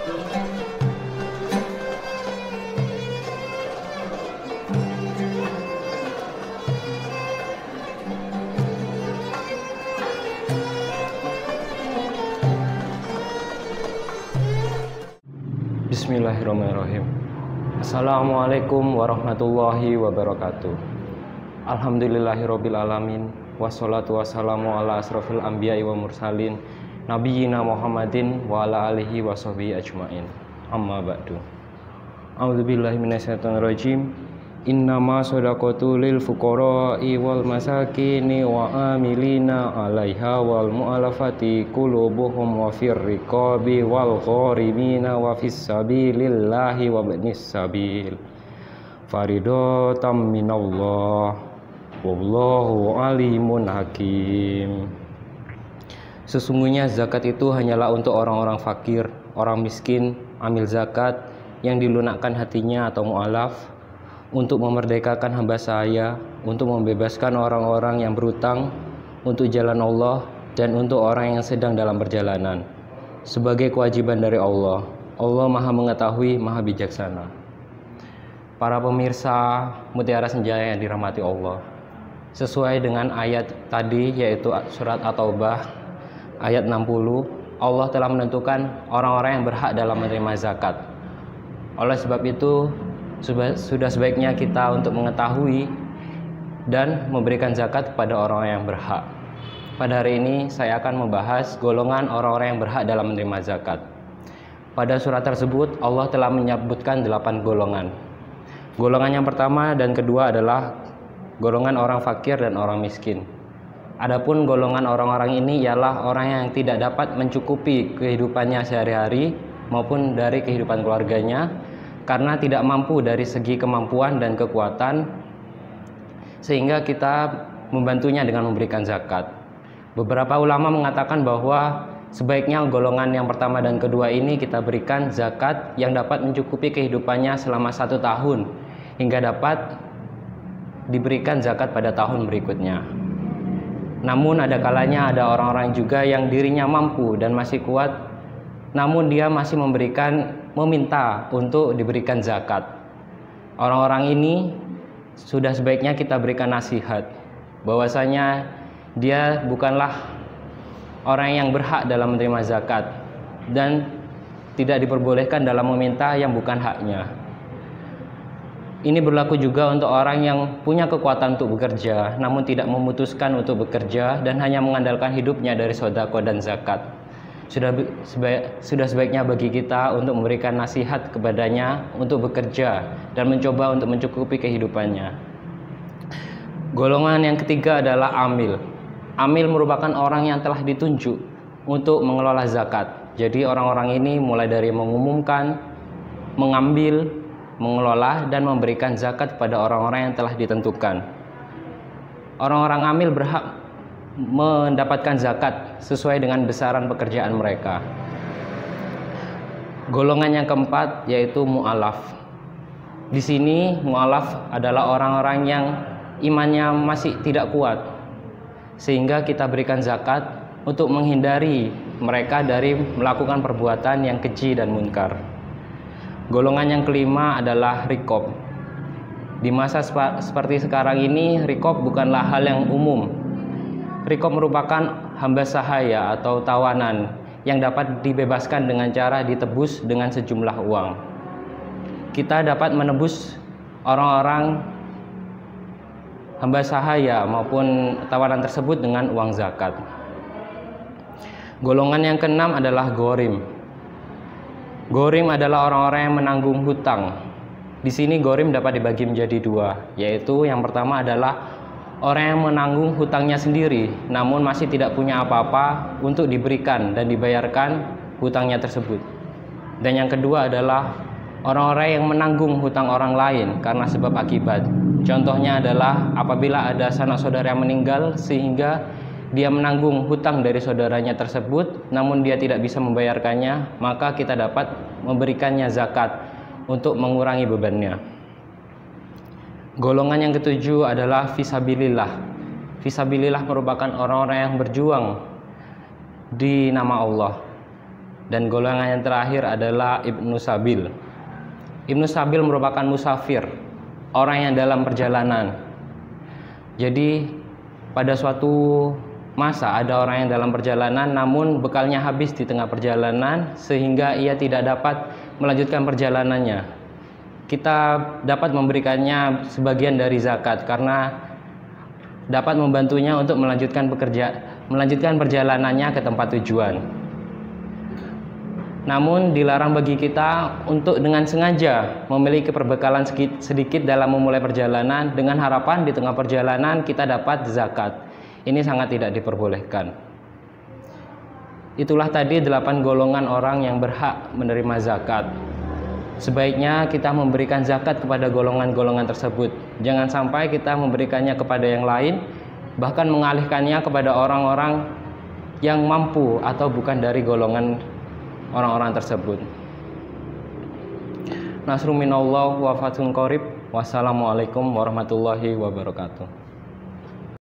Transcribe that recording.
Bismillahirrahmanirrahim. Assalamualaikum warahmatullahi wabarakatuh. Alhamdulillahirabbil alamin. Wassalatu wassalamu ala asrofil anbiya'i wa mursalin nabiyina Muhammadin wa ala alihi wa sahbihi ajmain. Amma ba'du. A'udzubillahi minasyaitonirrajim. Innama shadaqatu lil fuqara'i wal masakini wa amilina 'alaiha wal mu'allafati qulubuhum wa fir riqabi wal gharimina wa fis sabilillahi wa ibnis sabil. Faridatan minallah wallahu alimun hakim. Sesungguhnya zakat itu hanyalah untuk orang-orang fakir, orang miskin, amil zakat yang dilunakkan hatinya atau mu'alaf, untuk memerdekakan hamba saya, untuk membebaskan orang-orang yang berutang, untuk jalan Allah, dan untuk orang yang sedang dalam perjalanan. Sebagai kewajiban dari Allah. Allah Maha Mengetahui, Maha Bijaksana. Para pemirsa Mutiara Senja yang dirahmati Allah, sesuai dengan ayat tadi, yaitu surat At-Taubah ayat 60, Allah telah menentukan orang-orang yang berhak dalam menerima zakat. Oleh sebab itu, sudah sebaiknya kita untuk mengetahui dan memberikan zakat kepada orang yang berhak. Pada hari ini saya akan membahas golongan orang-orang yang berhak dalam menerima zakat. Pada surat tersebut Allah telah menyebutkan 8 golongan. Golongan yang pertama dan kedua adalah golongan orang fakir dan orang miskin. Adapun golongan orang-orang ini ialah orang yang tidak dapat mencukupi kehidupannya sehari-hari maupun dari kehidupan keluarganya, karena tidak mampu dari segi kemampuan dan kekuatan, sehingga kita membantunya dengan memberikan zakat. Beberapa ulama mengatakan bahwa sebaiknya golongan yang pertama dan kedua ini kita berikan zakat yang dapat mencukupi kehidupannya selama 1 tahun, hingga dapat diberikan zakat pada tahun berikutnya. Namun ada kalanya ada orang-orang juga yang dirinya mampu dan masih kuat, namun dia masih meminta untuk diberikan zakat. Orang-orang ini sudah sebaiknya kita berikan nasihat bahwasanya dia bukanlah orang yang berhak dalam menerima zakat dan tidak diperbolehkan dalam meminta yang bukan haknya. Ini berlaku juga untuk orang yang punya kekuatan untuk bekerja namun tidak memutuskan untuk bekerja dan hanya mengandalkan hidupnya dari sedekah dan zakat. Sudah sebaiknya bagi kita untuk memberikan nasihat kepadanya untuk bekerja dan mencoba untuk mencukupi kehidupannya. Golongan yang ketiga adalah amil. Amil merupakan orang yang telah ditunjuk untuk mengelola zakat. Jadi orang-orang ini mulai dari mengumumkan, mengambil, mengelola, dan memberikan zakat kepada orang-orang yang telah ditentukan. Orang-orang amil berhak mendapatkan zakat sesuai dengan besaran pekerjaan mereka. Golongan yang keempat yaitu mu'alaf. Di sini mu'alaf adalah orang-orang yang imannya masih tidak kuat, sehingga kita berikan zakat untuk menghindari mereka dari melakukan perbuatan yang keji dan munkar. Golongan yang kelima adalah riqab. Di masa seperti sekarang ini, riqab bukanlah hal yang umum. Riqab merupakan hamba sahaya atau tawanan yang dapat dibebaskan dengan cara ditebus dengan sejumlah uang. Kita dapat menebus orang-orang hamba sahaya maupun tawanan tersebut dengan uang zakat. Golongan yang keenam adalah ghorim. Ghorim adalah orang-orang yang menanggung hutang. Di sini ghorim dapat dibagi menjadi 2, yaitu yang pertama adalah orang yang menanggung hutangnya sendiri, namun masih tidak punya apa-apa untuk diberikan dan dibayarkan hutangnya tersebut. Dan yang kedua adalah orang-orang yang menanggung hutang orang lain karena sebab akibat. Contohnya adalah apabila ada sanak saudara yang meninggal sehingga dia menanggung hutang dari saudaranya tersebut, namun dia tidak bisa membayarkannya, maka kita dapat memberikannya zakat untuk mengurangi bebannya. Golongan yang ketujuh adalah fisabilillah. Fisabilillah merupakan orang-orang yang berjuang di nama Allah. Dan golongan yang terakhir adalah Ibnu Sabil. Ibnu Sabil merupakan musafir, orang yang dalam perjalanan. Jadi pada suatu masa ada orang yang dalam perjalanan namun bekalnya habis di tengah perjalanan sehingga ia tidak dapat melanjutkan perjalanannya. Kita dapat memberikannya sebagian dari zakat karena dapat membantunya untuk melanjutkan perjalanannya ke tempat tujuan. Namun dilarang bagi kita untuk dengan sengaja memiliki perbekalan sedikit dalam memulai perjalanan dengan harapan di tengah perjalanan kita dapat zakat. Ini sangat tidak diperbolehkan. Itulah tadi 8 golongan orang yang berhak menerima zakat. Sebaiknya kita memberikan zakat kepada golongan-golongan tersebut. Jangan sampai kita memberikannya kepada yang lain, bahkan mengalihkannya kepada orang-orang yang mampu atau bukan dari golongan orang-orang tersebut. Nasrun minallah wa fathun qarib. Wassalamualaikum warahmatullahi wabarakatuh.